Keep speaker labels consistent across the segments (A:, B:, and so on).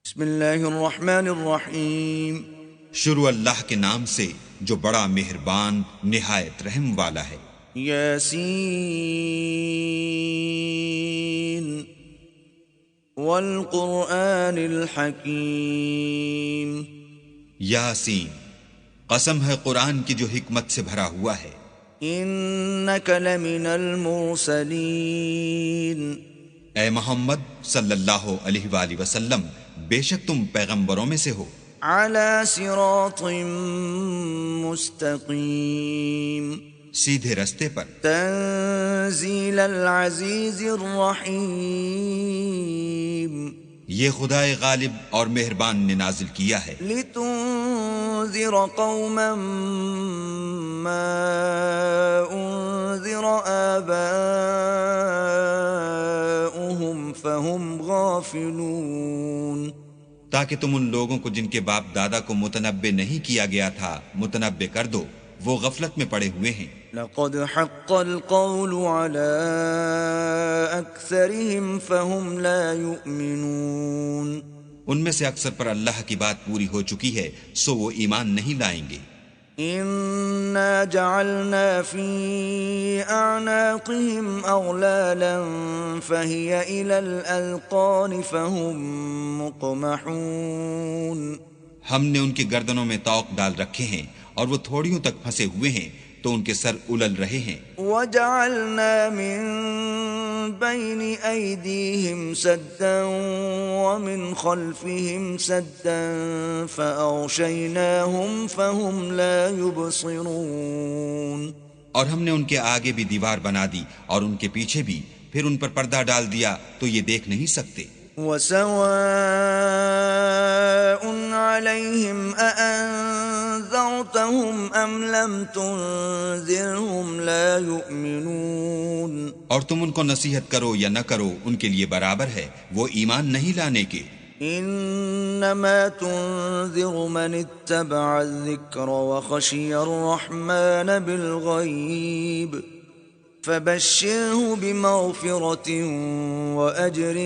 A: بسم اللہ الرحمن الرحیم۔
B: شروع اللہ کے نام سے جو بڑا مہربان نہایت رحم والا ہے۔
A: یاسین والقرآن الحکیم۔
B: یاسین، قسم ہے قرآن کی جو حکمت سے بھرا ہوا ہے۔
A: انک لمن المرسلین۔
B: اے محمد صلی اللہ علیہ وآلہ وسلم، بے شک تم پیغمبروں میں سے ہو۔
A: علی صراط مستقیم۔
B: سیدھے رستے پر۔
A: تنزیل العزیز الرحیم۔
B: یہ خدائے غالب اور مہربان نے نازل کیا ہے۔
A: لتنذر قوما ما انذر آباؤهم فهم غافلون۔
B: تاکہ تم ان لوگوں کو جن کے باپ دادا کو متنبع نہیں کیا گیا تھا متنبع کر دو، وہ غفلت میں پڑے ہوئے ہیں۔
A: لقد حق القول على أكثرهم فهم لا يؤمنون۔
B: ان میں سے اکثر پر اللہ کی بات پوری ہو چکی ہے، سو وہ ایمان نہیں لائیں گے۔
A: إنا جعلنا في أعناقهم أغلالا فهي إلى الأذقان فهم مقمحون۔
B: ہم نے ان کی گردنوں میں طوق ڈال رکھے ہیں اور وہ تھوڑیوں تک پھنسے ہوئے ہیں تو ان کے سر الل رہے ہیں۔
A: وجعلنا من بين أيديهم سدا ومن خلفهم سدا فأغشيناهم فهم لا يبصرون۔
B: اور ہم نے ان کے آگے بھی دیوار بنا دی اور ان کے پیچھے بھی، پھر ان پر پردہ ڈال دیا تو یہ دیکھ نہیں سکتے۔
A: وسواء عليهم أأنذرتهم أم لم تنذرهم لا يؤمنون۔
B: اور تم ان کو نصیحت کرو یا نہ کرو، ان کے لیے برابر ہے، وہ ایمان نہیں لانے کے۔
A: انما تنذر من اتبع الذکر وخشی الرحمن بالغیب فبشره بمغفرة وأجر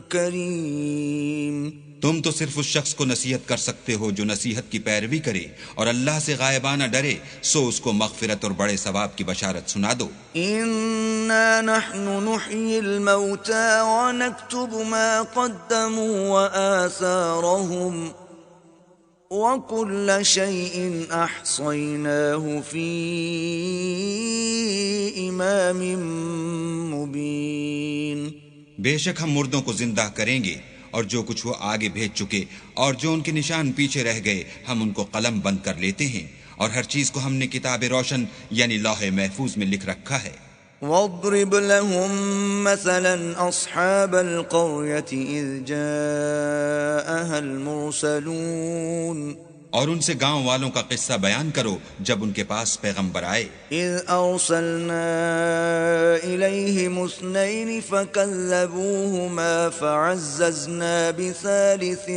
A: کریم۔
B: تم تو صرف اس شخص کو نصیحت کر سکتے ہو جو نصیحت کی پیروی کرے اور اللہ سے غائبانہ ڈرے، سو اس کو مغفرت اور بڑے ثواب کی بشارت سنا دو۔
A: انا نحن نحيي الموتى ونكتب ما قدموا وآثارهم وكل شيء احصيناه في امام مبين۔
B: بے شک ہم مردوں کو زندہ کریں گے اور جو کچھ وہ آگے بھیج چکے اور جو ان کے نشان پیچھے رہ گئے ہم ان کو قلم بند کر لیتے ہیں، اور ہر چیز کو ہم نے کتاب روشن یعنی لوح محفوظ میں لکھ رکھا ہے۔
A: واضرب لهم مثلا اصحاب القرية اذ جاءها المرسلون۔
B: اور ان سے گاؤں والوں کا قصہ بیان کرو جب ان کے پاس پیغمبر آئے۔
A: اذ ارسلنا الیہم اثنین فکذبوہما فعززنا بثالث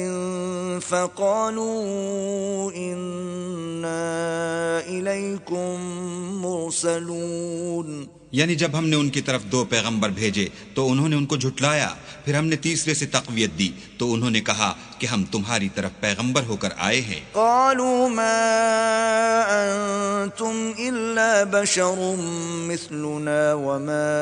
A: فقالوا انا الیکم مرسلون۔
B: یعنی جب ہم نے ان کی طرف دو پیغمبر بھیجے تو انہوں نے ان کو جھٹلایا، پھر ہم نے تیسرے سے تقویت دی تو انہوں نے کہا کہ ہم تمہاری طرف پیغمبر ہو کر آئے ہیں۔
A: قالوا ما انتم الا بشر مثلنا وما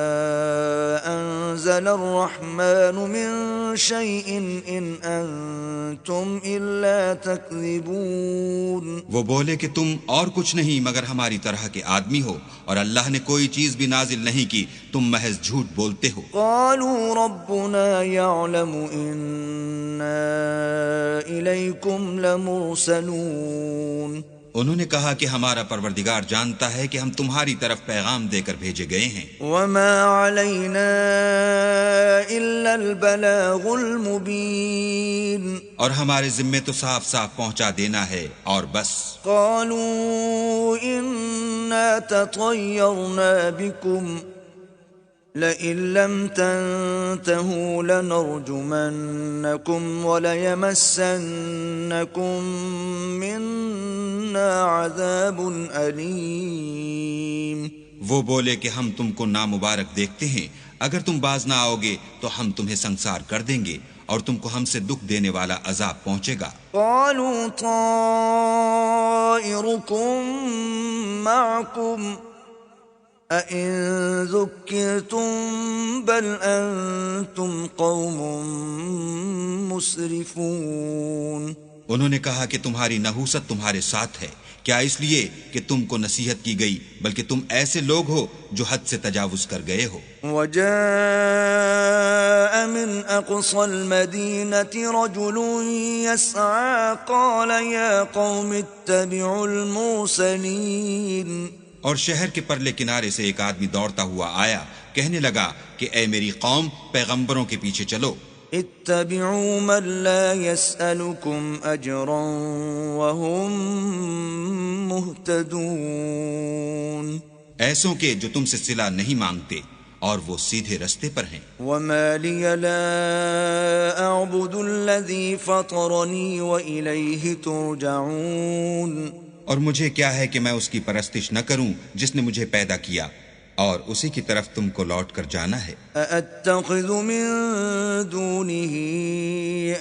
A: انزل الرحمن من شيء ان انتم الا تكذبون۔
B: وہ بولے کہ تم اور کچھ نہیں مگر ہماری طرح کے آدمی ہو، اور اللہ نے کوئی چیز بھی نازل نہیں کی، تم محض جھوٹ بولتے ہو۔
A: قالوا ربنا يعلم إنا إليكم لمرسلون۔
B: انہوں نے کہا کہ ہمارا پروردگار جانتا ہے کہ ہم تمہاری طرف پیغام دے کر بھیجے گئے ہیں۔
A: وما علينا إلا البلاغ المبين۔
B: اور ہمارے ذمے تو صاف صاف پہنچا دینا ہے اور بس۔
A: قالوا إنا تطيرنا بكم لئن لم تنتهوا لنرجمنكم وليمسنكم منا عذاب أليم۔
B: وہ بولے کہ ہم تم کو نامبارک دیکھتے ہیں، اگر تم باز نہ آؤ گے تو ہم تمہیں سنسار کر دیں گے اور تم کو ہم سے دکھ دینے والا عذاب پہنچے گا۔
A: قالوا طائركم معكم أئن ذكرتم بل أنتم قوم مسرفون۔
B: انہوں نے کہا کہ تمہاری نحوست تمہارے ساتھ ہے، کیا اس لیے کہ تم کو نصیحت کی گئی، بلکہ تم ایسے لوگ ہو جو حد سے تجاوز کر گئے ہو۔
A: وجاء من أقصى المدينة رجل يسعى قال يا قوم اتبعوا المرسلين۔
B: اور شہر کے پرلے کنارے سے ایک آدمی دوڑتا ہوا آیا، کہنے لگا کہ اے میری قوم، پیغمبروں کے پیچھے چلو۔
A: اتبعوا من لا يسألكم أجرا وهم مهتدون۔
B: ایسوں کے جو تم سے صلہ نہیں مانگتے اور وہ سیدھے رستے پر ہیں۔
A: وما لي لا أعبد الذي فطرني وإليه ترجعون۔
B: اور مجھے کیا ہے کہ میں اس کی پرستش نہ کروں جس نے مجھے پیدا کیا، اور اسی کی طرف تم کو لوٹ کر جانا ہے۔
A: أأتخذ من دونه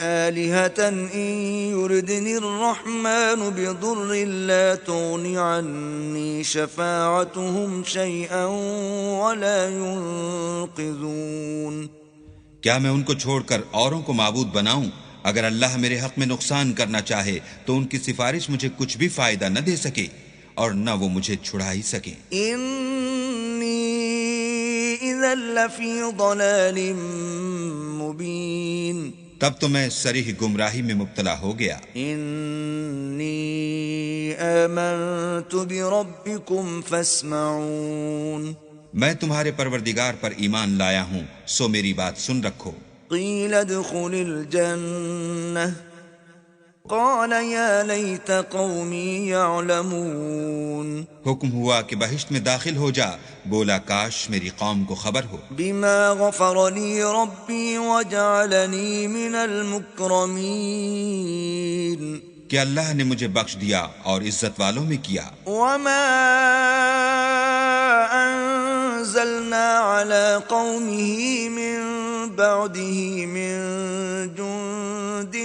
A: آلهة إن يردني الرحمن بضر لا تغن عني شفاعتهم شيئا ولا ينقذون۔
B: کیا میں ان کو چھوڑ کر اوروں کو معبود بناؤں؟ اگر اللہ میرے حق میں نقصان کرنا چاہے تو ان کی سفارش مجھے کچھ بھی فائدہ نہ دے سکے اور نہ وہ مجھے چھڑا ہی سکے۔
A: إذا لفي ضلال مبين۔
B: تب تو میں صریح گمراہی میں مبتلا ہو گیا۔
A: إني آمنت بربكم فاسمعون۔
B: میں تمہارے پروردگار پر ایمان لایا ہوں، سو میری بات سن رکھو۔
A: قيل ادخل الجنة قال يا ليت قومي يعلمون۔
B: حکم ہوا کہ بہشت میں داخل ہو جا، بولا کاش میری قوم کو خبر ہو۔
A: بما غفر لي ربي وجعلني من المكرمين۔
B: کہ اللہ نے مجھے بخش دیا اور عزت والوں میں کیا۔
A: وما أنزلنا على قومه من بعده من جند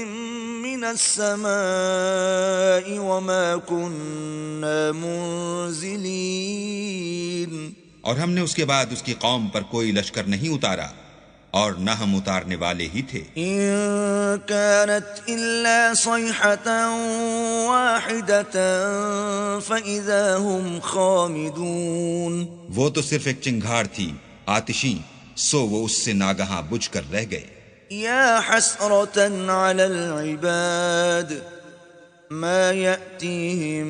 A: من السماء وما كنا منزلين۔
B: اور ہم نے اس کے بعد اس کی قوم پر کوئی لشکر نہیں اتارا اور نہ ہم اتارنے والے ہی تھے۔
A: إن كانت إلا صيحة واحدة فإذا هم خامدون۔
B: وہ تو صرف ایک چنگھاڑ تھی آتشیں، سو وہ اس سے ناگہاں بجھ کر رہ گئے۔
A: يا حسرة على العباد ما يأتيهم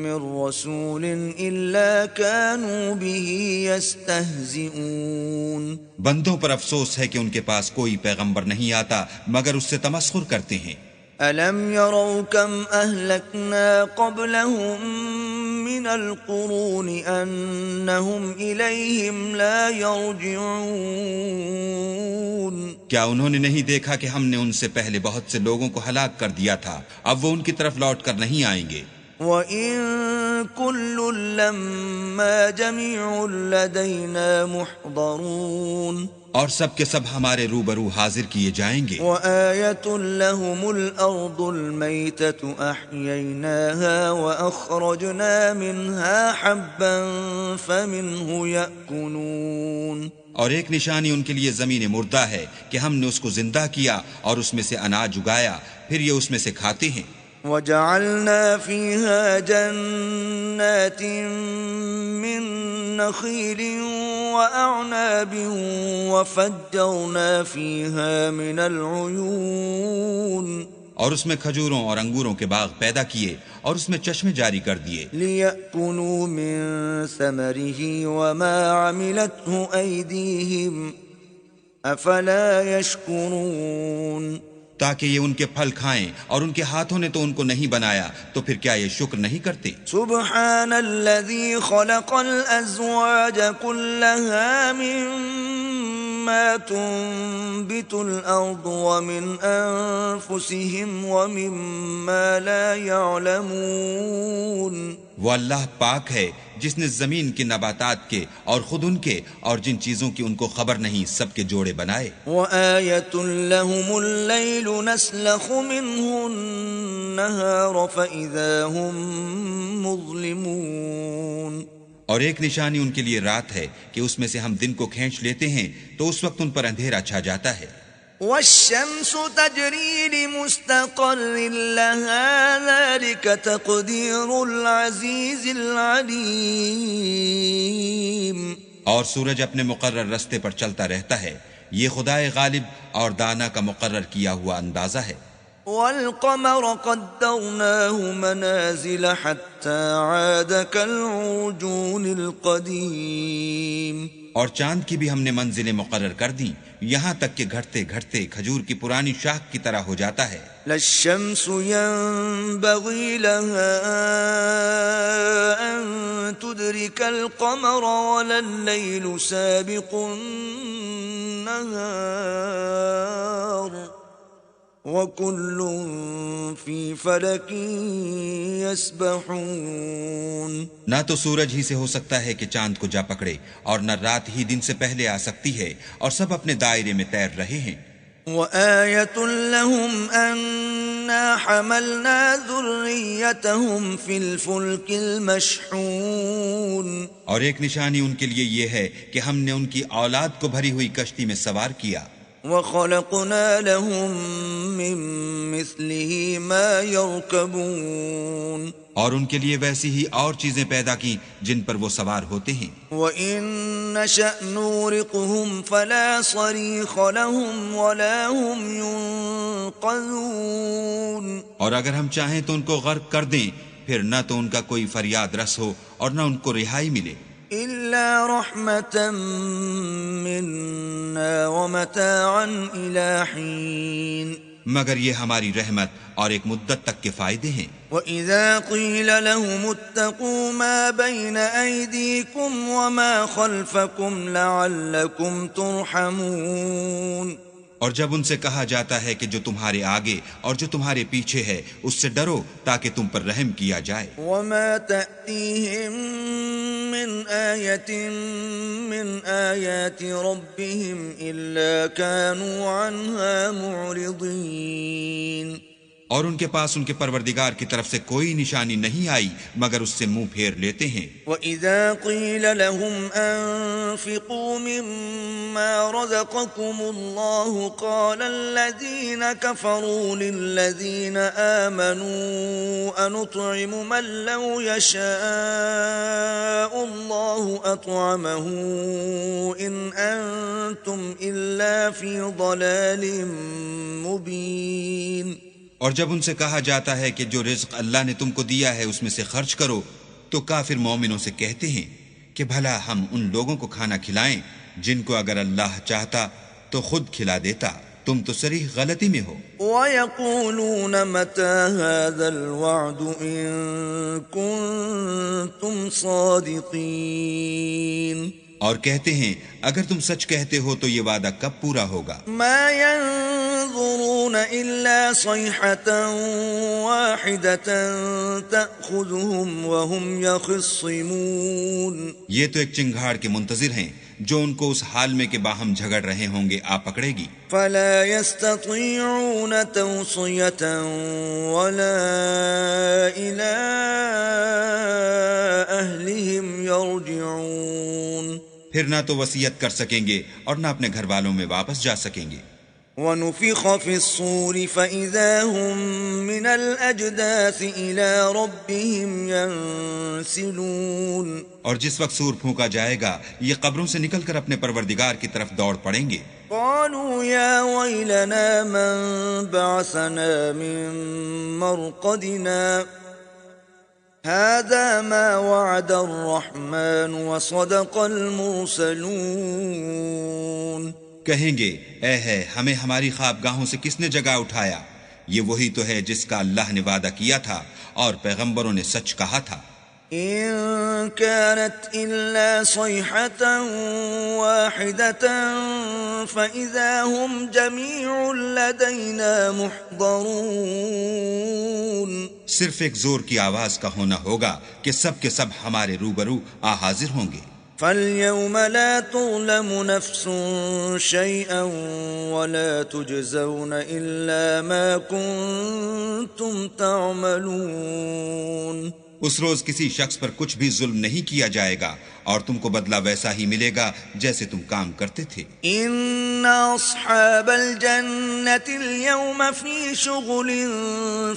A: من رسول إلا كانوا به يستهزئون۔
B: بندوں پر افسوس ہے کہ ان کے پاس کوئی پیغمبر نہیں آتا مگر اس سے تمسخر کرتے ہیں۔
A: ألم يروا كم أهلكنا قبلهم من القرون أنهم إليهم لا يرجعون۔
B: کیا انہوں نے نہیں دیکھا کہ ہم نے ان سے پہلے بہت سے لوگوں کو ہلاک کر دیا تھا، اب وہ ان کی طرف لوٹ کر نہیں آئیں گے۔
A: وَإِن كُلٌّ لَّمَّا جَمِيعٌ لَّدَيْنَا مُحْضَرُونَ۔
B: اور سب کے سب ہمارے روبرو حاضر کیے جائیں گے۔
A: وَآيَةٌ لَّهُمُ الْأَرْضُ الْمَيْتَةُ أَحْيَيْنَاهَا وَأَخْرَجْنَا مِنْهَا حَبًّا فَمِنْهُ يَأْكُلُونَ۔
B: اور ایک نشانی ان کے لیے زمین مردہ ہے کہ ہم نے اس کو زندہ کیا اور اس میں سے اناج اگایا، پھر یہ اس میں سے کھاتے ہیں۔
A: وَجَعَلْنَا فِيهَا جَنَّاتٍ مِّن نَّخِيلٍ وَأَعْنَابٍ وَفَجَّرْنَا فِيهَا مِنَ الْعُيُونِ۔
B: اور اس میں کھجوروں اور انگوروں کے باغ پیدا کیے اور اس میں چشمے جاری کر دیے۔
A: لِيَأْكُلُوا مِن ثَمَرِهِ وَمَا عَمِلَتْهُ أَيْدِيهِمْ أَفَلَا يَشْكُرُونَ۔
B: تاکہ یہ ان کے پھل کھائیں، اور ان کے ہاتھوں نے تو ان کو نہیں بنایا، تو پھر کیا یہ شکر نہیں کرتے؟
A: سبحان الذي خلق الأزواج كلها مما تنبت الأرض ومن أنفسهم ومما لا يعلمون۔
B: وہ اللہ پاک ہے جس نے زمین کے نباتات کے اور خود ان کے اور جن چیزوں کی ان کو خبر نہیں سب کے جوڑے بنائے.
A: وآية لهم الليل نسلخ منه النهار فإذا هم مظلمون.
B: اور ایک نشانی ان کے لیے رات ہے کہ اس میں سے ہم دن کو کھینچ لیتے ہیں تو اس وقت ان پر اندھیرا چھا جاتا ہے.
A: والشمس تجري لمستقر لها ذلك تقدير العزيز العليم.
B: اور سورج اپنے مقرر رستے پر چلتا رہتا ہے، یہ خدائے غالب اور دانا کا مقرر کیا ہوا اندازہ ہے.
A: والقمر قدرناه منازل حتى عاد كالعرجون القديم.
B: اور چاند کی بھی ہم نے منزلیں مقرر کر دیں یہاں تک کہ گھٹتے گھٹتے کھجور کی پرانی شاخ کی طرح ہو جاتا ہے.
A: لا الشمس ينبغي لها أن تدرك القمر ولا الليل سابق النهار وكل في فلك يسبحون.
B: نہ تو سورج ہی سے ہو سکتا ہے کہ چاند کو جا پکڑے اور نہ رات ہی دن سے پہلے آ سکتی ہے اور سب اپنے دائرے میں تیر رہے ہیں.
A: وآية لهم أنا حملنا ذريتهم في الفلك المشحون.
B: اور ایک نشانی ان کے لیے یہ ہے کہ ہم نے ان کی اولاد کو بھری ہوئی کشتی میں سوار کیا.
A: وخلقنا لهم من مثله ما يركبون.
B: اور ان کے لیے ویسی ہی اور چیزیں پیدا کی جن پر وہ سوار ہوتے ہیں.
A: وَإِن نَّشَأْ نُغْرِقْهُمْ فَلَا صَرِيخَ لَهُمْ وَلَا هُمْ يُنقَذُونَ. اور
B: اگر ہم چاہیں تو ان کو غرق کر دیں پھر نہ تو ان کا کوئی فریاد رس ہو اور نہ ان کو رہائی ملے.
A: إِلَّا رَحْمَةً مِّنَّا وَمَتَاعًا إِلَىٰ حِينٍ.
B: مگر یہ ہماری رحمت اور ایک مدت تک کے فائدے ہیں.
A: وَإِذَا قِيلَ لَهُمُ اتَّقُوا مَا بَيْنَ أَيْدِيكُمْ وَمَا خَلْفَكُمْ لَعَلَّكُمْ تُرْحَمُونَ.
B: اور جب ان سے کہا جاتا ہے کہ جو تمہارے آگے اور جو تمہارے پیچھے ہے اس سے ڈرو تاکہ تم پر رحم کیا جائے.
A: وَمَا تَأْتِيهِم مِّنْ آيَةٍ مِّنْ آيَاتِ رَبِّهِمْ إِلَّا كَانُوا عَنْهَا مُعْرِضِينَ.
B: اور ان کے پاس ان کے پروردگار کی طرف سے کوئی نشانی نہیں آئی مگر اس سے منہ پھیر لیتے ہیں.
A: وَإِذَا قِيلَ لَهُمْ أَنفِقُوا مِمَّا رَزَقَكُمُ اللَّهُ قَالَ الَّذِينَ كَفَرُوا لِلَّذِينَ آمَنُوا أَنُطْعِمُ مَن لَّوْ يَشَاءُ اللَّهُ أَطْعَمَهُ إِنْ أَنتُمْ إِلَّا فِي ضَلَالٍ مُّبِينٍ.
B: اور جب ان سے کہا جاتا ہے کہ جو رزق اللہ نے تم کو دیا ہے اس میں سے خرچ کرو تو کافر مومنوں سے کہتے ہیں کہ بھلا ہم ان لوگوں کو کھانا کھلائیں جن کو اگر اللہ چاہتا تو خود کھلا دیتا. تم تو صریح غلطی میں ہو.
A: وَيَقُولُونَ مَتَى هَذَا الْوَعْدُ إِن كُنتُمْ صَادِقِينَ.
B: اور کہتے ہیں اگر تم سچ کہتے ہو تو یہ وعدہ کب پورا ہوگا.
A: ما ينظرون إلا صيحة واحدة تأخذهم وهم يخصمون.
B: یہ تو ایک چنگھاڑ کے منتظر ہیں جو ان کو اس حال میں کہ باہم جھگڑ رہے ہوں گے آ پکڑے گی.
A: فلا يستطيعون توصية ولا إلى أهلهم يرجعون.
B: پھر نہ تو وصیت کر سکیں گے اور نہ اپنے گھر والوں میں واپس جا سکیں گے.
A: وَنُفِخَ فِي الصُّورِ فَإِذَا هُم مِّنَ الْأَجْدَاثِ إِلَىٰ رَبِّهِمْ يَنسِلُونَ.
B: اور جس وقت سور پھونکا جائے گا یہ قبروں سے نکل کر اپنے پروردگار کی طرف دوڑ پڑیں گے.
A: قَالُوا يَا وَيْلَنَا مَن بَعَثَنَا مِن مَّرْقَدِنَا هَٰذَا مَا وَعَدَ الرَّحْمَٰنُ وَصَدَقَ الْمُرْسَلُونَ.
B: کہیں گے اے ہے ہمیں ہماری خوابگاہوں سے کس نے جگا اٹھایا، یہ وہی تو ہے جس کا اللہ نے وعدہ کیا تھا اور پیغمبروں نے سچ کہا تھا.
A: إن كانت إلا صيحة واحدة فإذا هم جميع لدينا محضرون.
B: صرف ایک زور کی آواز کا ہونا ہوگا کہ سب کے سب ہمارے روبرو حاضر ہوں گے.
A: فَالْيَوْمَ لَا تُظْلَمُ نَفْسٌ شَيْئًا وَلَا تُجْزَوْنَ إِلَّا مَا كُنتُمْ تَعْمَلُونَ.
B: اس روز کسی شخص پر کچھ بھی ظلم نہیں کیا جائے گا اور تم کو بدلہ ویسا ہی ملے گا جیسے تم کام کرتے تھے.
A: ان اصحاب الجنة اليوم في شغل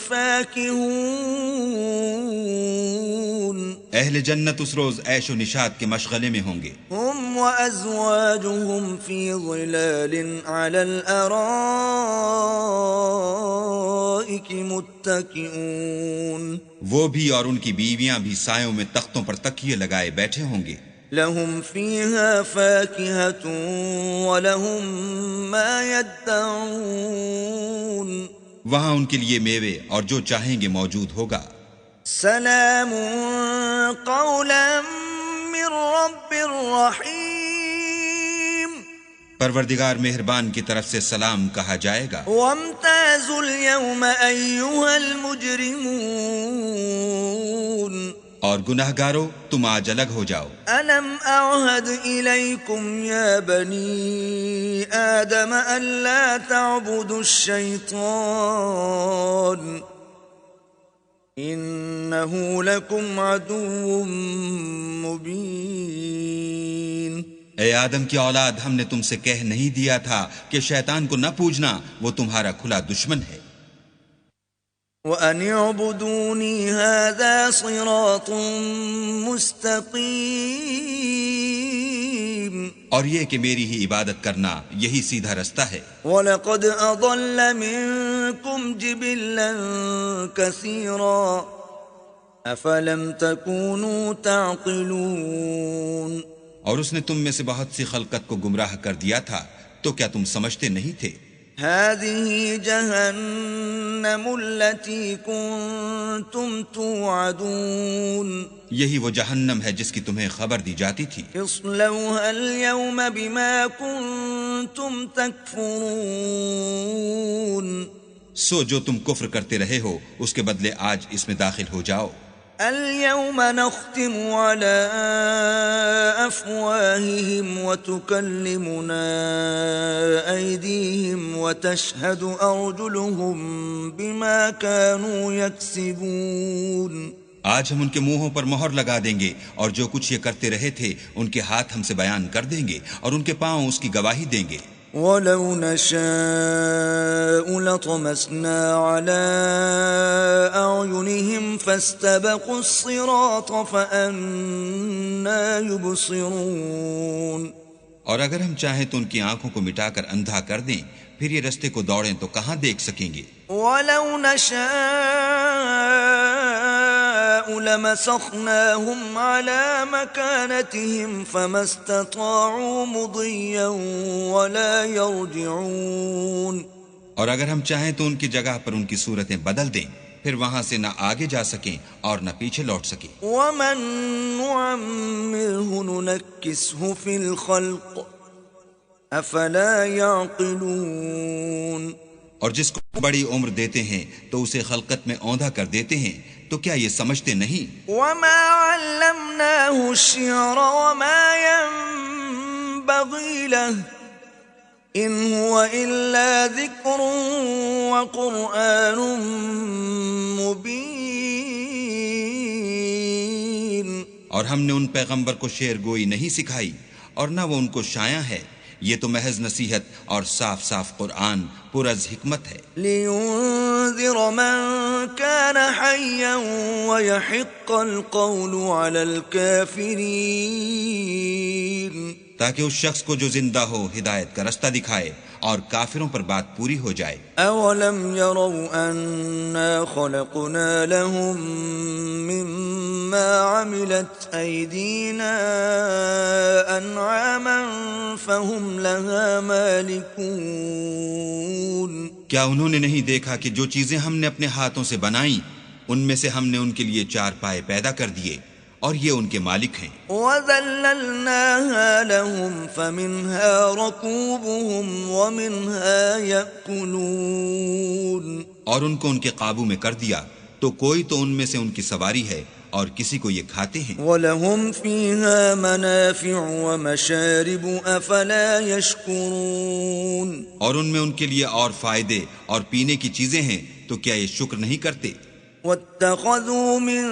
A: فاكهون.
B: اہل جنت اس روز عیش و نشاط کے مشغلے میں ہوں گے.
A: هم وازواجهم في ظلال على الارائك متكئون.
B: وہ بھی اور ان کی بیویاں بھی سایوں میں تختوں پر تکیے لگائے بیٹھے ہوں گے.
A: لهم فيها فاكهة ولهم ما يدعون.
B: وہاں ان کے لیے میوے اور جو چاہیں گے موجود ہوگا.
A: سلام قولا من رب رحیم.
B: پروردگار مہربان کی طرف سے سلام کہا جائے گا.
A: وامتازوا اليوم أيها المجرمون.
B: اور گناہ گارو تم آج الگ ہو جاؤ.
A: ألم أعهد إليكم يا بني آدم ألا تعبدوا الشيطان إنه لكم عدو مبين.
B: اے آدم کی اولاد، ہم نے تم سے کہہ نہیں دیا تھا کہ شیطان کو نہ پوجنا، وہ تمہارا کھلا دشمن ہے.
A: وَأَنِ اعْبُدُونِي هَذَا صِرَاطٌ مُسْتَقِيمٌ.
B: اور یہ کہ میری ہی عبادت کرنا یہی سیدھا رستہ ہے.
A: وَلَقَدْ أَضَلَّ مِنكُمْ جِبِلًّا كَثِيرًا أَفَلَمْ تَكُونُوا تَعْقِلُونَ.
B: اور اس نے تم میں سے بہت سی خلقت کو گمراہ کر دیا تھا، تو کیا تم سمجھتے نہیں تھے؟
A: هذه جهنم التي كنتم توعدون.
B: یہی وہ جہنم ہے جس کی تمہیں خبر دی جاتی تھی.
A: اصلوها اليوم بما كنتم تكفرون.
B: سو جو تم کفر کرتے رہے ہو اس کے بدلے آج اس میں داخل ہو جاؤ.
A: اليوم نختم على أفواههم وتكلمنا أيديهم وتشهد أرجلهم بما كانوا يكسبون.
B: آج ہم ان کے منہوں پر مہر لگا دیں گے اور جو کچھ یہ کرتے رہے تھے ان کے ہاتھ ہم سے بیان کر دیں گے اور ان کے پاؤں اس کی گواہی دیں گے.
A: وَلَوْ نَشَاءُ لَطَمَسْنَا عَلَىٰ أَعْيُنِهِمْ فَاسْتَبَقُوا الصِّرَاطَ فَأَنَّىٰ يُبْصِرُونَ.
B: اور اگر ہم چاہیں تو ان کی آنکھوں کو مٹا کر اندھا کر دیں، پھر یہ رستے کو دوڑیں تو کہاں دیکھ سکیں گے.
A: وَلَوْ نَشَاءُ لَمَسَخْنَاهُمْ عَلَىٰ مَكَانَتِهِمْ فَمَا اسْتَطَاعُوا مُضِيًّا وَلَا يَرْجِعُونَ.
B: اور اگر ہم چاہیں تو ان کی جگہ پر ان کی صورتیں بدل دیں، پھر وہاں سے نہ آگے جا سکیں اور نہ پیچھے لوٹ سکیں.
A: وَمَن نُعَمِّرْهُ نُنَكِّسْهُ فِي الْخَلْقِ أَفَلَا يَعْقِلُونَ.
B: اور جس کو بڑی عمر دیتے ہیں تو اسے خلقت میں اوندھا کر دیتے ہیں، تو کیا یہ سمجھتے نہیں؟
A: وَمَا عَلَّمْنَاهُ الشِّعْرَ وَمَا يَنبَغِي لَهُ إِنْ هُوَ إِلَّا ذِكْرٌ وَقُرْآنٌ مُبِينٌ.
B: اور ہم نے ان پیغمبر کو شعر گوئی نہیں سکھائی اور نہ وہ ان کو شایع ہے، یہ تو محض نصیحت اور صاف صاف قرآن پرز حکمت ہے.
A: لِيُنذِرَ مَن كَانَ حَيًّا وَيَحِقَّ الْقَوْلُ عَلَى الْكَافِرِينَ.
B: تاکہ اس شخص کو جو زندہ ہو ہدایت کا رستہ دکھائے اور کافروں پر بات پوری ہو جائے.
A: أَوَلَمْ يَرَوْا أَنَّا خَلَقْنَا لَهُم مِّمَّا عَمِلَتْ أَيْدِينَا أَنْعَامًا فَهُمْ لَهَا مَالِكُونَ.
B: کیا انہوں نے نہیں دیکھا کہ جو چیزیں ہم نے اپنے ہاتھوں سے بنائیں ان میں سے ہم نے ان کے لیے چار پائے پیدا کر دیے اور یہ ان کے مالک ہیں۔
A: وَذَلَّلْنَاهَا لَهُمْ فَمِنْهَا رَكُوبُهُمْ وَمِنْهَا يَأْكُلُونَ،
B: اور ان کو ان کے قابو میں کر دیا تو کوئی تو ان میں سے ان کی سواری ہے اور کسی کو یہ کھاتے ہیں۔
A: وَلَهُمْ فِيهَا مَنَافِعُ وَمَشَارِبُ أَفَلَا يَشْكُرُونَ،
B: اور ان میں ان کے لیے اور فائدے اور پینے کی چیزیں ہیں تو کیا یہ شکر نہیں کرتے؟
A: وَاتَّخَذُوا مِن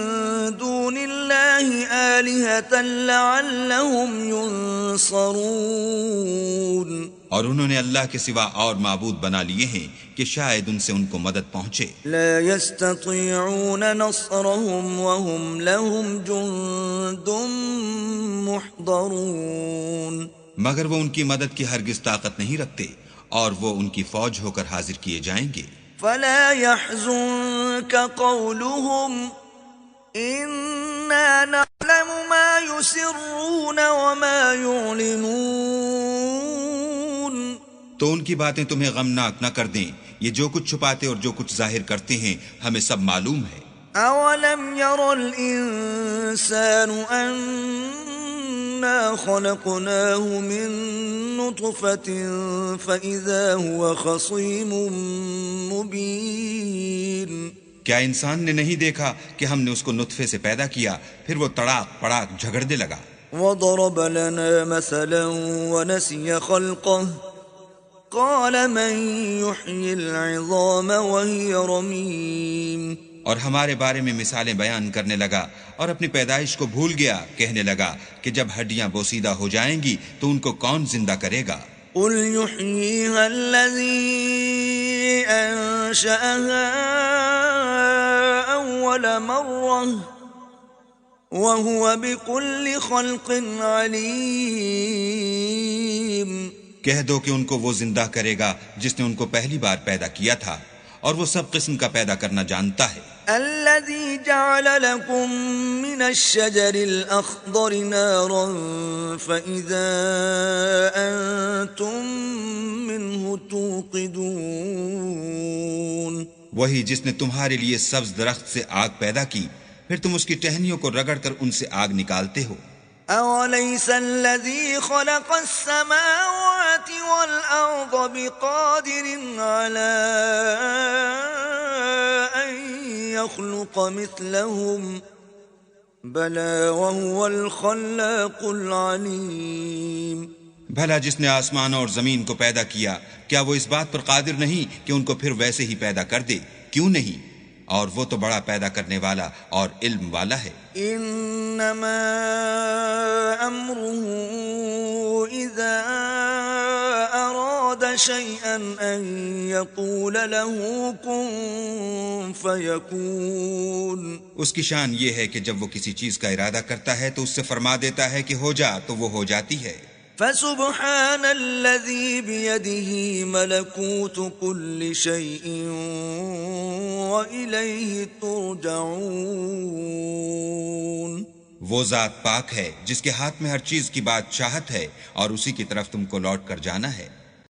A: دُونِ اللَّهِ آلِهَةً لَعَلَّهُمْ يُنصَرُونَ،
B: اور انہوں نے اللہ کے سوا اور معبود بنا لیے ہیں کہ شاید ان سے ان کو مدد پہنچے۔
A: لا يستطيعون نصرهم وهم لهم جند محضرون،
B: مگر وہ ان کی مدد کی ہرگز طاقت نہیں رکھتے اور وہ ان کی فوج ہو کر حاضر کیے جائیں گے۔
A: فلا يحزنك قولهم إنا نعلم ما يسرون وما يعلنون،
B: تو ان کی باتیں تمہیں غمناک نہ کر دیں، یہ جو کچھ چھپاتے اور جو کچھ ظاہر کرتے ہیں ہمیں سب معلوم ہے۔
A: أولم ير الإنسان أنا خلقناه من نطفة فإذا هو خصيم مبين،
B: کیا انسان نے نہیں دیکھا کہ ہم نے اس کو نطفے سے پیدا کیا پھر وہ تڑاک پڑاک جھگڑنے لگا۔
A: وضرب لنا مثلا ونسي خلقه قال من يحيي العظام وهي رميم،
B: اور ہمارے بارے میں مثالیں بیان کرنے لگا اور اپنی پیدائش کو بھول گیا، کہنے لگا کہ جب ہڈیاں بوسیدہ ہو جائیں گی تو ان کو کون زندہ کرے گا؟
A: قل يحييها الذي أنشأها أول مرة وهو بكل خلق عليم،
B: کہہ دو کہ ان کو وہ زندہ کرے گا جس نے ان کو پہلی بار پیدا کیا تھا اور وہ سب قسم کا پیدا کرنا جانتا ہے۔
A: الذي جعل لكم من الشجر الأخضر نارا فإذا أنتم منه توقدون،
B: وہی جس نے تمہارے لیے سبز درخت سے آگ پیدا کی پھر تم اس کی ٹہنیوں کو رگڑ کر ان سے آگ نکالتے ہو۔
A: أوليس الذي خلق السماوات والأرض بقادر على أن يخلق مثلهم بلى وهو الخلاق العليم،
B: بھلا جس نے آسمان اور زمین کو پیدا کیا کیا وہ اس بات پر قادر نہیں کہ ان کو پھر ویسے ہی پیدا کر دے؟ کیوں نہیں؟ اور وہ تو بڑا پیدا کرنے والا اور علم والا ہے۔
A: انما امره اذا اراد شيئا ان يقول له كن فيكون،
B: اس کی شان یہ ہے کہ جب وہ کسی چیز کا ارادہ کرتا ہے تو اس سے فرما دیتا ہے کہ ہو جا تو وہ ہو جاتی ہے۔
A: فسبحان الذي بيده ملكوت كل شيء وإليه ترجعون،
B: وہ ذات پاک ہے جس کے ہاتھ میں ہر چیز کی بادشاہت ہے اور اسی کی طرف تم کو لوٹ کر جانا ہے۔